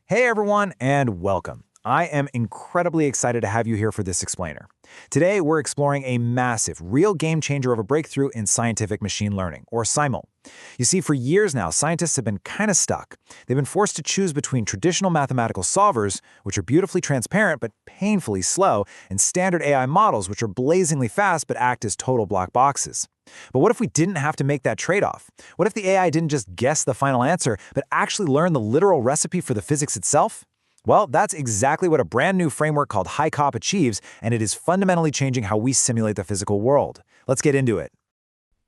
Hey everyone, and welcome. I am incredibly excited to have you here for this explainer. Today, we're exploring a massive, real game changer of a breakthrough in scientific machine learning, or SIML. You see, for years now, scientists have been kind of stuck. They've been forced to choose between traditional mathematical solvers, which are beautifully transparent but painfully slow, and standard AI models, which are blazingly fast but act as total black boxes. But what if we didn't have to make that trade-off? What if the AI didn't just guess the final answer, but actually learn the literal recipe for the physics itself? Well, that's exactly what a brand new framework called HICOP achieves, and it is fundamentally changing how we simulate the physical world. Let's get into it.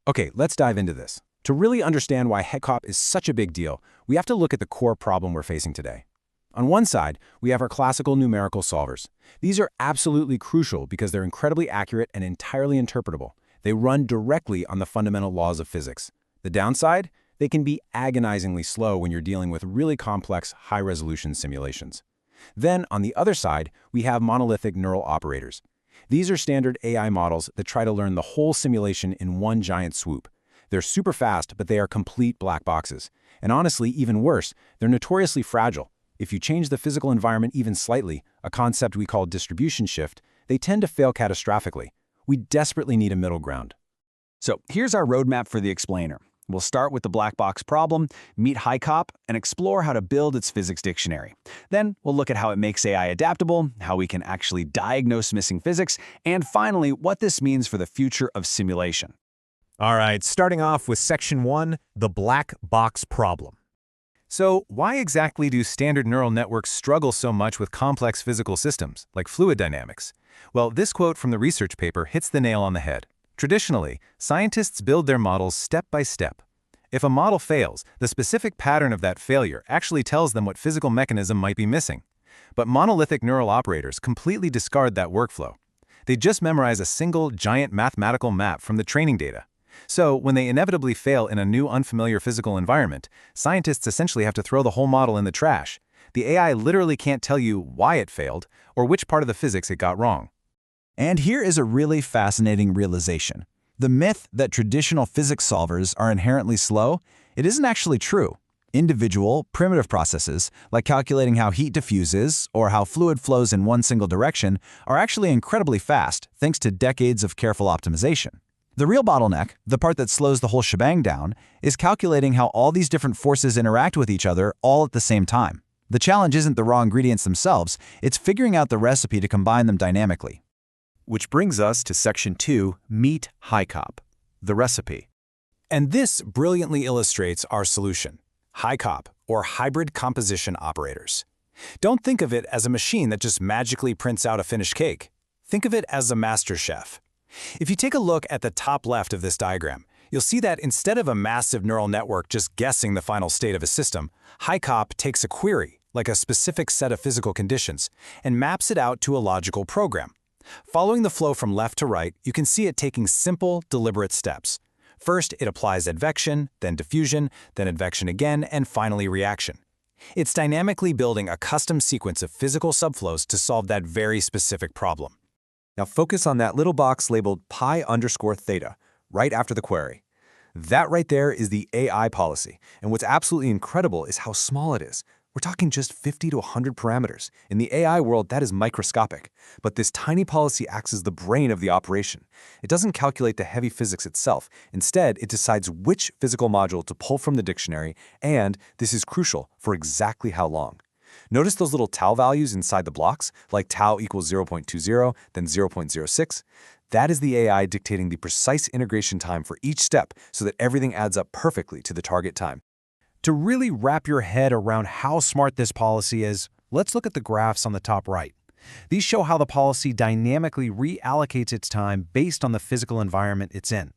Okay, let's dive into this. To really understand why HICOP is such a big deal, we have to look at the core problem we're facing today. On one side, we have our classical numerical solvers. These are absolutely crucial because they're incredibly accurate and entirely interpretable. They run directly on the fundamental laws of physics. The downside? They can be agonizingly slow when you're dealing with really complex, high-resolution simulations. Then, on the other side, we have monolithic neural operators. These are standard AI models that try to learn the whole simulation in one giant swoop. They're super fast, but they are complete black boxes. And honestly, even worse, they're notoriously fragile. If you change the physical environment even slightly, a concept we call distribution shift, they tend to fail catastrophically. We desperately need a middle ground. So here's our roadmap for the explainer. We'll start with the black box problem, meet HICOP, and explore how to build its physics dictionary. Then we'll look at how it makes AI adaptable, how we can actually diagnose missing physics, and finally, what this means for the future of simulation. All right, starting off with Section 1, the black box problem. So, why exactly do standard neural networks struggle so much with complex physical systems, like fluid dynamics? Well, this quote from the research paper hits the nail on the head. Traditionally, scientists build their models step by step. If a model fails, the specific pattern of that failure actually tells them what physical mechanism might be missing. But monolithic neural operators completely discard that workflow. They just memorize a single, giant mathematical map from the training data. So, when they inevitably fail in a new, unfamiliar physical environment, scientists essentially have to throw the whole model in the trash. The AI literally can't tell you why it failed or which part of the physics it got wrong. And here is a really fascinating realization. The myth that traditional physics solvers are inherently slow, it isn't actually true. Individual, primitive processes, like calculating how heat diffuses or how fluid flows in one single direction, are actually incredibly fast thanks to decades of careful optimization. The real bottleneck, the part that slows the whole shebang down, is calculating how all these different forces interact with each other all at the same time. The challenge isn't the raw ingredients themselves, it's figuring out the recipe to combine them dynamically. Which brings us to Section 2, Meet HICOP, the recipe. And this brilliantly illustrates our solution, HICOP, or Hybrid Composition Operators. Don't think of it as a machine that just magically prints out a finished cake. Think of it as a master chef. If you take a look at the top left of this diagram, you'll see that instead of a massive neural network just guessing the final state of a system, HICOP takes a query, like a specific set of physical conditions, and maps it out to a logical program. Following the flow from left to right, you can see it taking simple, deliberate steps. First, it applies advection, then diffusion, then advection again, and finally reaction. It's dynamically building a custom sequence of physical subflows to solve that very specific problem. Now focus on that little box labeled pi_theta, right after the query. That right there is the AI policy, and what's absolutely incredible is how small it is. We're talking just 50 to 100 parameters. In the AI world, that is microscopic. But this tiny policy acts as the brain of the operation. It doesn't calculate the heavy physics itself. Instead, it decides which physical module to pull from the dictionary, and this is crucial, for exactly how long. Notice those little tau values inside the blocks, like tau equals 0.20, then 0.06. That is the AI dictating the precise integration time for each step so that everything adds up perfectly to the target time. To really wrap your head around how smart this policy is, let's look at the graphs on the top right. These show how the policy dynamically reallocates its time based on the physical environment it's in.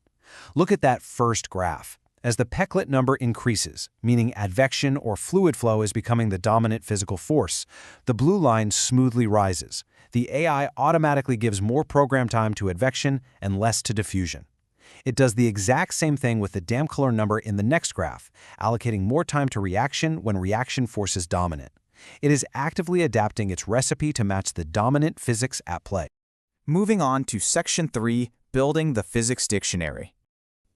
Look at that first graph. As the Pecklet number increases, meaning advection or fluid flow is becoming the dominant physical force, the blue line smoothly rises. The AI automatically gives more program time to advection and less to diffusion. It does the exact same thing with the Damcolor number in the next graph, allocating more time to reaction when reaction force is dominant. It is actively adapting its recipe to match the dominant physics at play. Moving on to Section 3, Building the Physics Dictionary.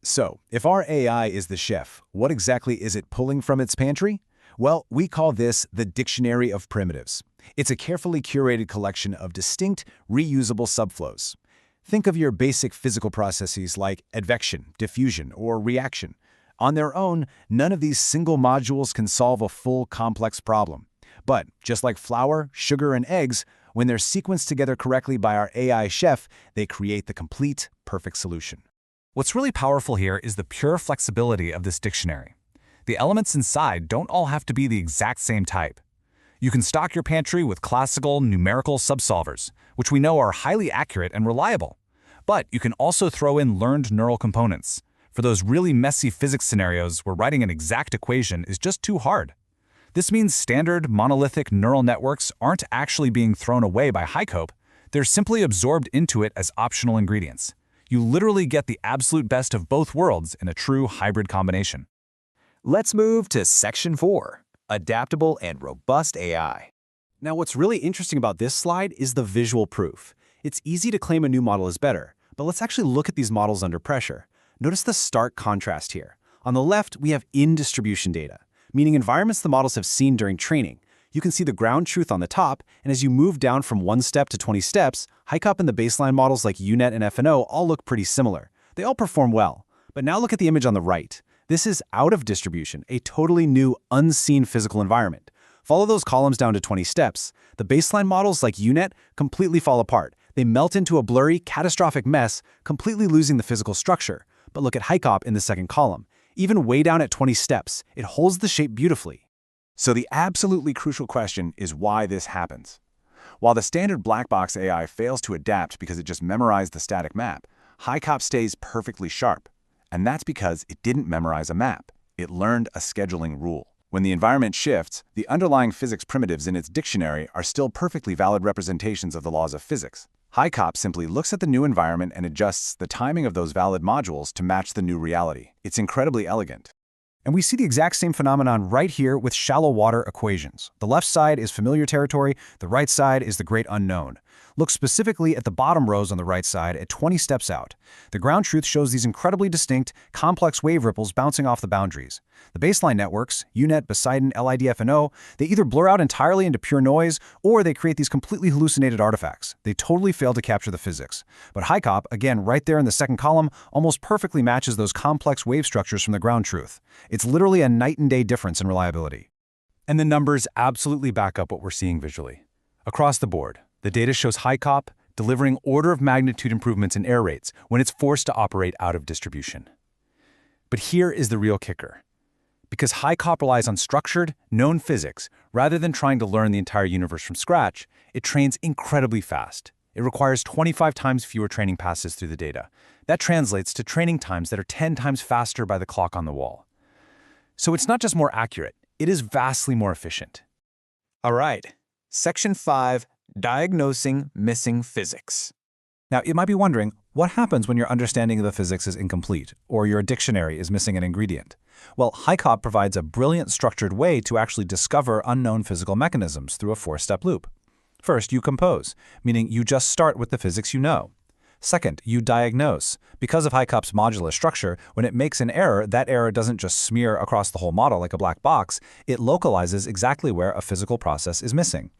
So, if our AI is the chef, what exactly is it pulling from its pantry? Well, we call this the Dictionary of Primitives. It's a carefully curated collection of distinct, reusable subflows. Think of your basic physical processes like advection, diffusion, or reaction. On their own, none of these single modules can solve a full, complex problem. But just like flour, sugar, and eggs, when they're sequenced together correctly by our AI chef, they create the complete, perfect solution. What's really powerful here is the pure flexibility of this dictionary. The elements inside don't all have to be the exact same type. You can stock your pantry with classical numerical subsolvers, which we know are highly accurate and reliable. But you can also throw in learned neural components for those really messy physics scenarios where writing an exact equation is just too hard. This means standard monolithic neural networks aren't actually being thrown away by HICOP, they're simply absorbed into it as optional ingredients. You literally get the absolute best of both worlds in a true hybrid combination. Let's move to Section 4, Adaptable and Robust AI. Now, what's really interesting about this slide is the visual proof. It's easy to claim a new model is better, but let's actually look at these models under pressure. Notice the stark contrast here. On the left, we have in-distribution data, meaning environments the models have seen during training. You can see the ground truth on the top, and as you move down from 1 step to 20 steps, HICOP and the baseline models like UNet and FNO all look pretty similar. They all perform well. But now look at the image on the right. This is out of distribution, a totally new, unseen physical environment. Follow those columns down to 20 steps. The baseline models like UNet completely fall apart. They melt into a blurry, catastrophic mess, completely losing the physical structure. But look at HICOP in the second column. Even way down at 20 steps, it holds the shape beautifully. So the absolutely crucial question is why this happens. While the standard black box AI fails to adapt because it just memorized the static map, HICOP stays perfectly sharp. And that's because it didn't memorize a map. It learned a scheduling rule. When the environment shifts, the underlying physics primitives in its dictionary are still perfectly valid representations of the laws of physics. HICOP simply looks at the new environment and adjusts the timing of those valid modules to match the new reality. It's incredibly elegant. And we see the exact same phenomenon right here with shallow water equations. The left side is familiar territory, the right side is the great unknown. Look specifically at the bottom rows on the right side at 20 steps out. The ground truth shows these incredibly distinct, complex wave ripples bouncing off the boundaries. The baseline networks, UNet, Poseidon, LIDFNO, they either blur out entirely into pure noise, or they create these completely hallucinated artifacts. They totally fail to capture the physics. But HICOP, again right there in the second column, almost perfectly matches those complex wave structures from the ground truth. It's literally a night and day difference in reliability. And the numbers absolutely back up what we're seeing visually. Across the board, the data shows HICOP delivering order of magnitude improvements in error rates when it's forced to operate out of distribution. But here is the real kicker. Because HICOP relies on structured, known physics, rather than trying to learn the entire universe from scratch, it trains incredibly fast. It requires 25 times fewer training passes through the data. That translates to training times that are 10 times faster by the clock on the wall. So it's not just more accurate, it is vastly more efficient. All right, Section 5, Diagnosing Missing Physics. Now, you might be wondering, what happens when your understanding of the physics is incomplete, or your dictionary is missing an ingredient? Well, HICOP provides a brilliant structured way to actually discover unknown physical mechanisms through a 4-step loop. First, you compose, meaning you just start with the physics you know. Second, you diagnose. Because of HICOP's modular structure, when it makes an error, that error doesn't just smear across the whole model like a black box, it localizes exactly where a physical process is missing.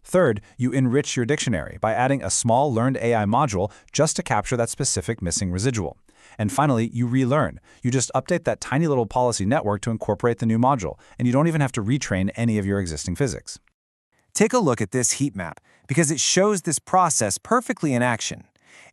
Third, you enrich your dictionary by adding a small learned AI module just to capture that specific missing residual. And finally, you relearn. You just update that tiny little policy network to incorporate the new module, and you don't even have to retrain any of your existing physics. Take a look at this heat map because it shows this process perfectly in action.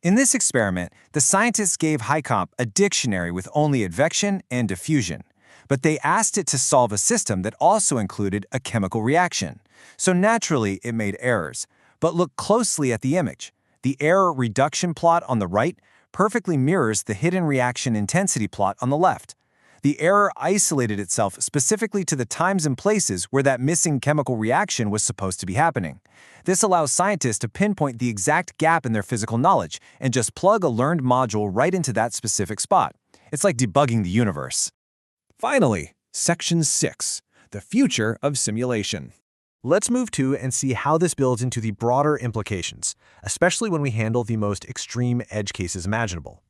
In this experiment, the scientists gave HICOP a dictionary with only advection and diffusion, but they asked it to solve a system that also included a chemical reaction. So naturally, it made errors. But look closely at the image. The error reduction plot on the right perfectly mirrors the hidden reaction intensity plot on the left. The error isolated itself specifically to the times and places where that missing chemical reaction was supposed to be happening. This allows scientists to pinpoint the exact gap in their physical knowledge and just plug a learned module right into that specific spot. It's like debugging the universe. Finally, Section 6, the future of simulation. Let's move to and see how this builds into the broader implications, especially when we handle the most extreme edge cases imaginable.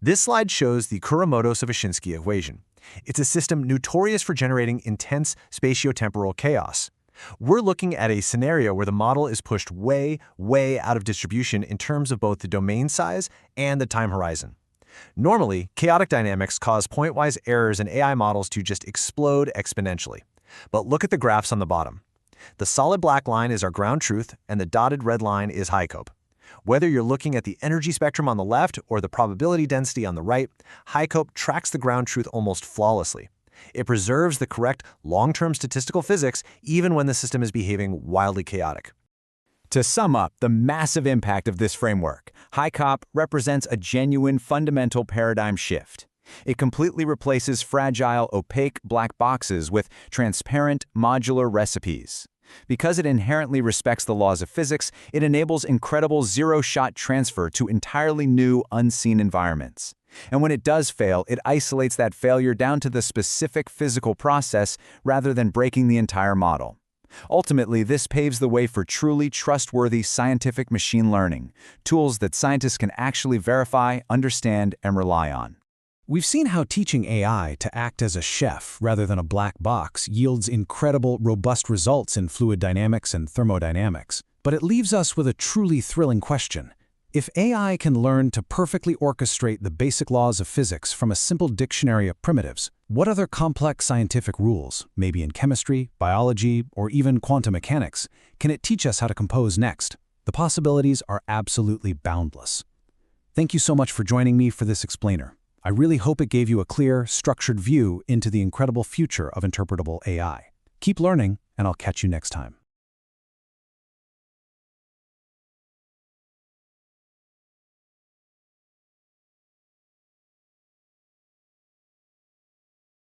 This slide shows the Kuramoto-Savashinsky equation. It's a system notorious for generating intense spatiotemporal chaos. We're looking at a scenario where the model is pushed way, way out of distribution in terms of both the domain size and the time horizon. Normally, chaotic dynamics cause pointwise errors in AI models to just explode exponentially. But look at the graphs on the bottom. The solid black line is our ground truth, and the dotted red line is HICOP. Whether you're looking at the energy spectrum on the left or the probability density on the right, HICOP tracks the ground truth almost flawlessly. It preserves the correct long-term statistical physics even when the system is behaving wildly chaotic. To sum up the massive impact of this framework, HICOP represents a genuine fundamental paradigm shift. It completely replaces fragile, opaque black boxes with transparent, modular recipes. Because it inherently respects the laws of physics, it enables incredible zero-shot transfer to entirely new, unseen environments. And when it does fail, it isolates that failure down to the specific physical process rather than breaking the entire model. Ultimately, this paves the way for truly trustworthy scientific machine learning, tools that scientists can actually verify, understand, and rely on. We've seen how teaching AI to act as a chef rather than a black box yields incredible, robust results in fluid dynamics and thermodynamics. But it leaves us with a truly thrilling question. If AI can learn to perfectly orchestrate the basic laws of physics from a simple dictionary of primitives, what other complex scientific rules, maybe in chemistry, biology, or even quantum mechanics, can it teach us how to compose next? The possibilities are absolutely boundless. Thank you so much for joining me for this explainer. I really hope it gave you a clear, structured view into the incredible future of interpretable AI. Keep learning, and I'll catch you next time.